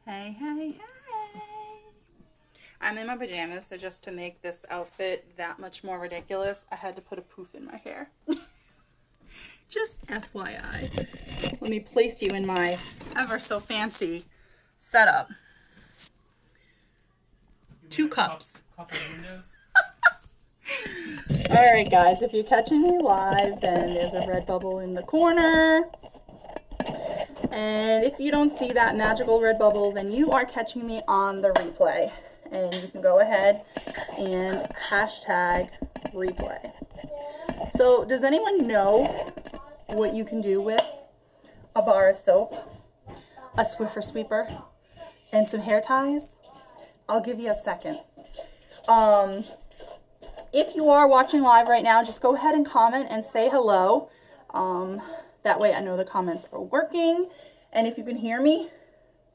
Hey, hey, hey. I'm in my pajamas, so just to make this outfit that much more ridiculous, I had to put a poof in my hair. Just FYI. Let me place you in my ever so fancy setup. 2 cups. Alright guys, if you're catching me live, then there's a red bubble in the corner. And if you don't see that magical red bubble, then you are catching me on the replay. And you can go ahead and hashtag replay. So does anyone know what you can do with a bar of soap, a Swiffer sweeper, and some hair ties? I'll give you a second. If you are watching live right now, just go ahead and comment and say hello. That way I know the comments are working. And if you can hear me,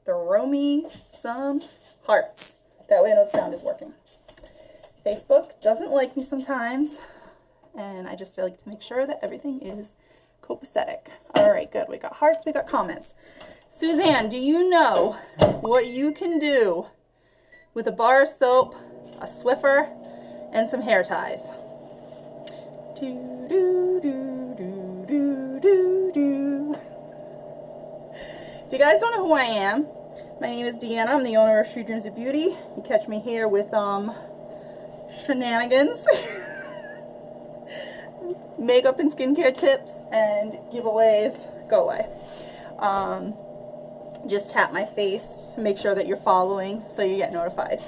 throw me some hearts. That way I know the sound is working. Facebook doesn't like me sometimes, and I just like to make sure that everything is copacetic. All right, good. We got hearts, we got comments. Suzanne, do you know what you can do with a bar of soap, a Swiffer, and some hair ties? Do, do, do, do, do, do, do. If you guys don't know who I am, my name is Deanna. I'm the owner of She Dreams of Beauty. You catch me here with shenanigans, makeup and skincare tips, and giveaways. Go away. Just tap my face to make sure that you're following so you get notified.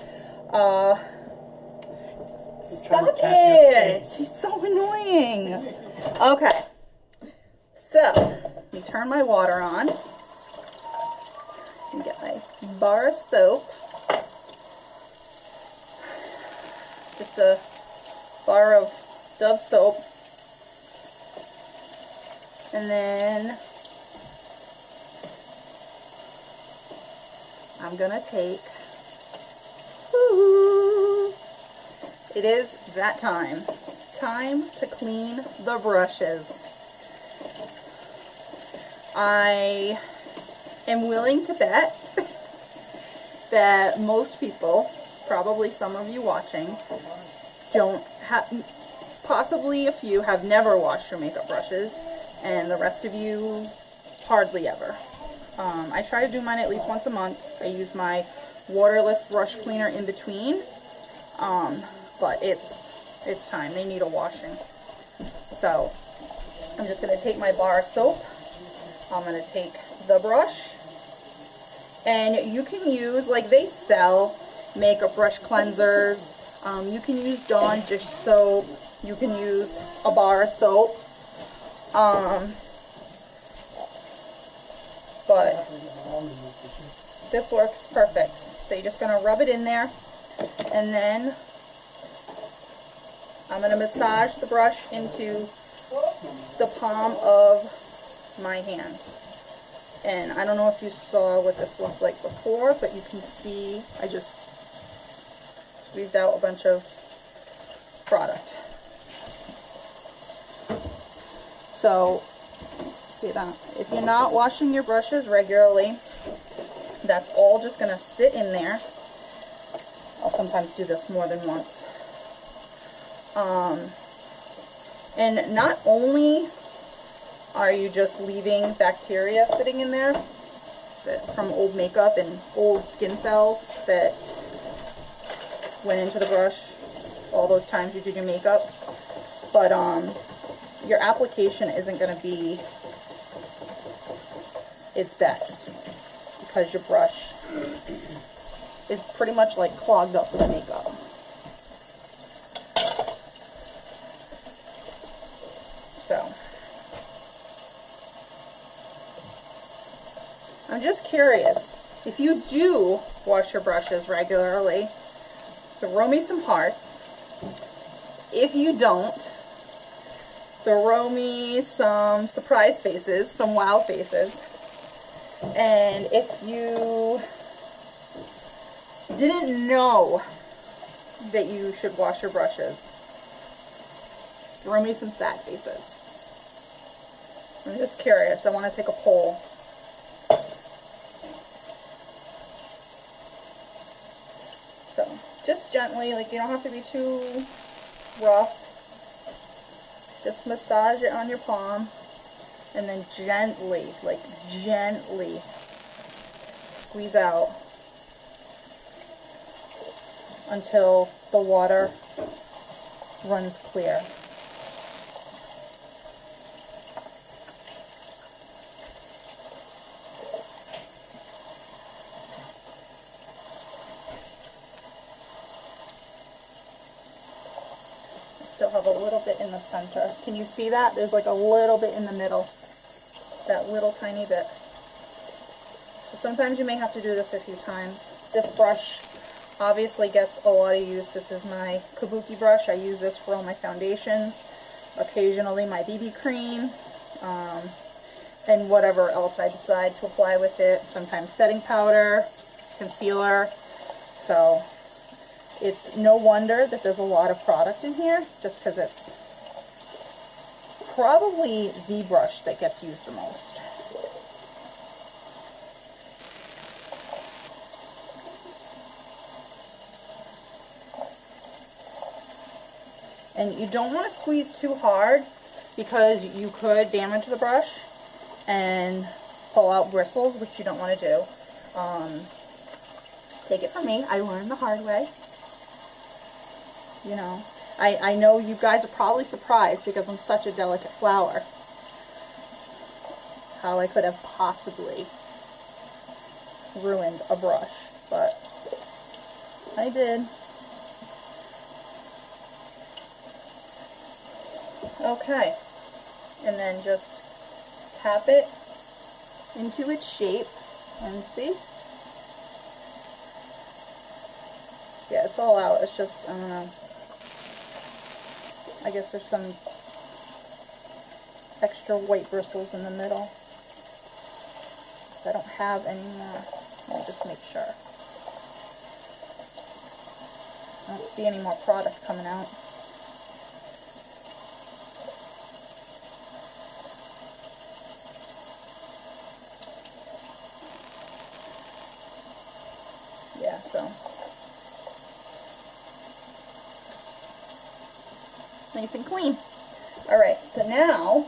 Stop it! She's so annoying. Okay. So, let me turn my water on and get my bar of soap. Just a bar of Dove soap. And then I'm gonna take, it is that time to clean the brushes. I am willing to bet that most people, probably some of you watching, don't have, possibly a few have never washed your makeup brushes, and the rest of you hardly ever. I try to do mine at least once a month. I use my waterless brush cleaner in between, but it's time. They need a washing. So I'm just going to take my bar of soap. I'm going to take the brush, and you can use, like, they sell makeup brush cleansers. You can use Dawn dish soap. You can use a bar of soap. But this works perfect. So you're just going to rub it in there, and then I'm going to massage the brush into the palm of my hand. And I don't know if you saw what this looked like before, but you can see I just squeezed out a bunch of product. So, see that? If you're not washing your brushes regularly, that's all just going to sit in there. I'll sometimes do this more than once. And not only are you just leaving bacteria sitting in there from old makeup and old skin cells that went into the brush all those times you did your makeup, but your application isn't going to be its best because your brush is pretty much like clogged up with makeup. So I'm just curious, if you do wash your brushes regularly, throw me some hearts. If you don't, throw me some surprise faces, some wow faces. And if you didn't know that you should wash your brushes, throw me some sad faces. I'm just curious. I want to take a poll. gently, like you don't have to be too rough. Just massage it on your palm and then gently, like gently squeeze out until the water runs clear. Still have a little bit in the center. Can you see that? There's like a little bit in the middle. That little tiny bit. So sometimes you may have to do this a few times. This brush obviously gets a lot of use. This is my kabuki brush. I use this for all my foundations, occasionally my BB cream, and whatever else I decide to apply with it. Sometimes setting powder, concealer. So it's no wonder that there's a lot of product in here, just because it's probably the brush that gets used the most. And you don't want to squeeze too hard because you could damage the brush and pull out bristles, which you don't want to do. Take it from me, I learned the hard way. You know, I know you guys are probably surprised because I'm such a delicate flower, how I could have possibly ruined a brush, but I did. Okay, and then just tap it into its shape and see? Yeah, it's all out. It's just, I don't know. I guess there's some extra white bristles in the middle. I don't have any more. Let me just make sure. I don't see any more product coming out. Yeah, so nice and clean. Alright, so now,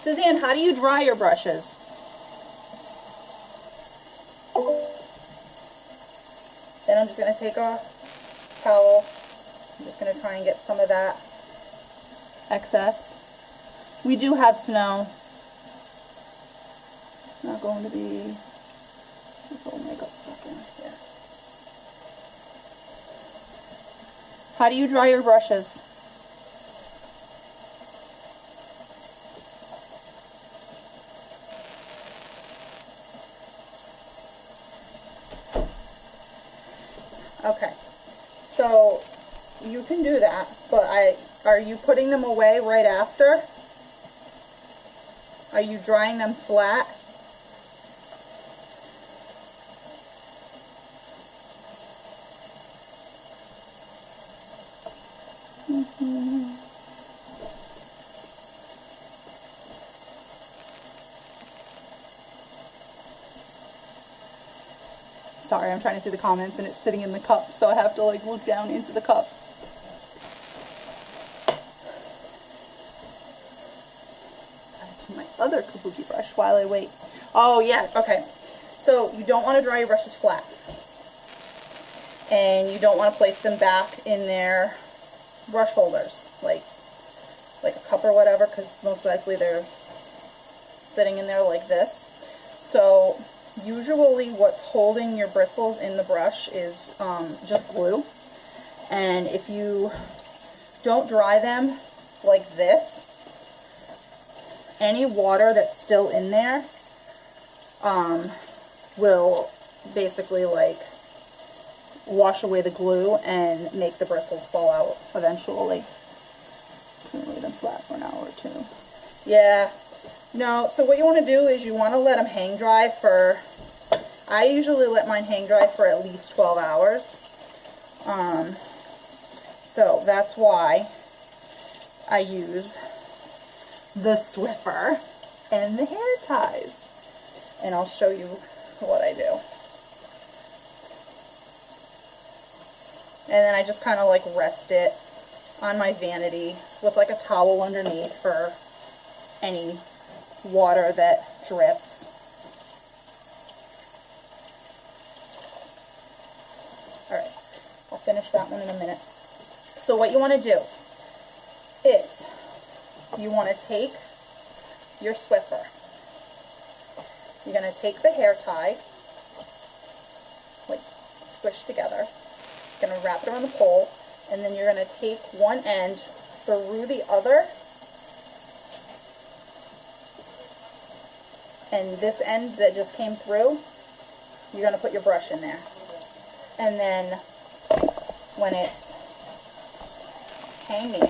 Suzanne, how do you dry your brushes? Then I'm just going to take a towel. I'm just going to try and get some of that excess. We do have snow. It's not going to be, this little makeup stuck in here. How do you dry your brushes? Okay, so you can do that, but are you putting them away right after? Are you drying them flat? Sorry, I'm trying to see the comments and it's sitting in the cup, so I have to like look down into the cup. To my other kabuki brush while I wait. Oh yeah, okay. So you don't want to dry your brushes flat. And you don't want to place them back in their brush holders, like a cup or whatever, because most likely they're sitting in there like this. So usually what's holding your bristles in the brush is just glue. And if you don't dry them like this, any water that's still in there will basically like wash away the glue and make the bristles fall out eventually. I'm gonna leave them flat for an hour or two. Yeah. No, so what you want to do is you want to let them hang dry for, I usually let mine hang dry for at least 12 hours. So that's why I use the Swiffer and the hair ties. And I'll show you what I do. then I just kind of like rest it on my vanity with like a towel underneath for any water that drips. Alright, I'll finish that one in a minute. So what you want to do is you want to take your Swiffer. You're going to take the hair tie, like squished together. You're going to wrap it around the pole, and then you're going to take one end through the other, and this end that just came through, you're going to put your brush in there. And then when it's hanging,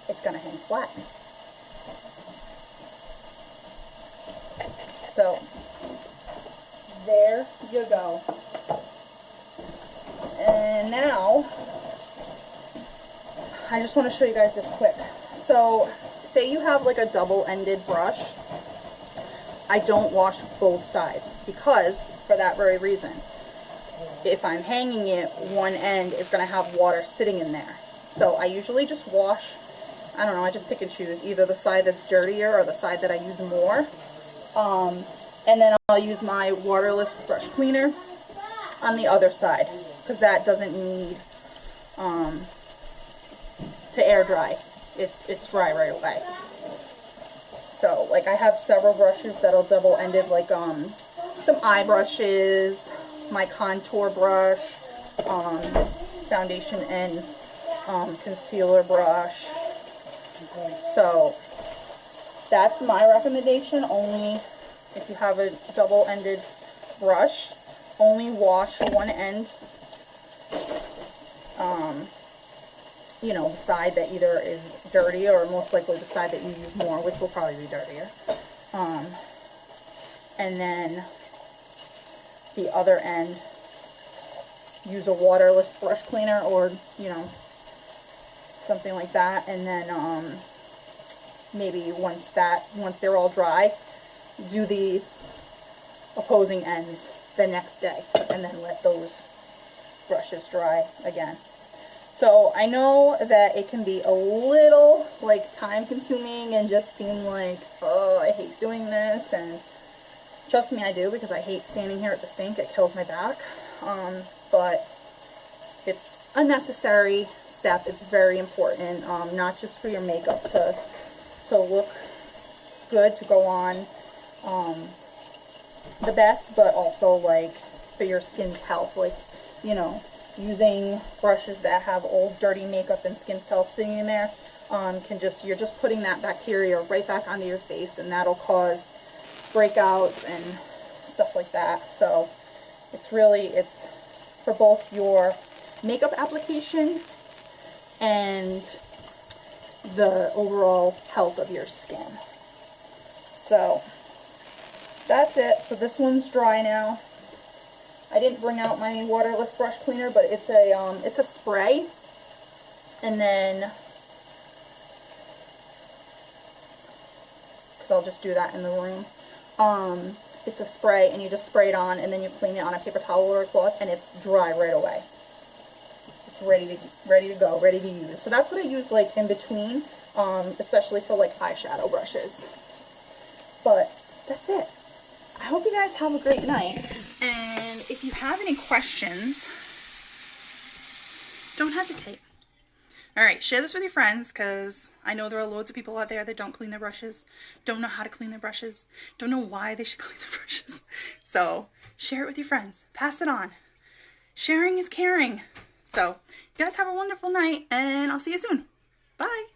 it's going to hang flat. So there you go. And now I just want to show you guys this quick. So say you have like a double-ended brush. I don't wash both sides because, for that very reason, if I'm hanging it, one end is going to have water sitting in there. So I usually just wash, I don't know, I just pick and choose either the side that's dirtier or the side that I use more. And then I'll use my waterless brush cleaner on the other side because that doesn't need to air dry. It's dry right away. So like I have several brushes that'll double-ended, like some eye brushes, my contour brush, this foundation and concealer brush. So that's my recommendation. Only if you have a double-ended brush, only wash one end, you know, the side that either is dirty or most likely the side that you use more, which will probably be dirtier. And then the other end, use a waterless brush cleaner or, you know, something like that. And then maybe once they're all dry, do the opposing ends the next day and then let those brushes dry again. So I know that it can be a little like time consuming and just seem like, oh, I hate doing this, and trust me, I do, because I hate standing here at the sink. It kills my back. But it's a necessary step. It's very important, not just for your makeup to look good, to go on the best, but also like for your skin's health. Like, you know, using brushes that have old dirty makeup and skin cells sitting in there you're just putting that bacteria right back onto your face, and that'll cause breakouts and stuff like that. So it's for both your makeup application and the overall health of your skin. So that's it. So this one's dry now. I didn't bring out my waterless brush cleaner, but it's a spray, and then because I'll just do that in the room. It's a spray, and you just spray it on, and then you clean it on a paper towel or a cloth, and it's dry right away. It's ready to go, ready to use. So that's what I use like in between, especially for like eyeshadow brushes. But that's it. I hope you guys have a great night. And if you have any questions, don't hesitate. Alright, share this with your friends, because I know there are loads of people out there that don't clean their brushes, don't know how to clean their brushes, don't know why they should clean their brushes. So, share it with your friends. Pass it on. Sharing is caring. So, you guys have a wonderful night, and I'll see you soon. Bye!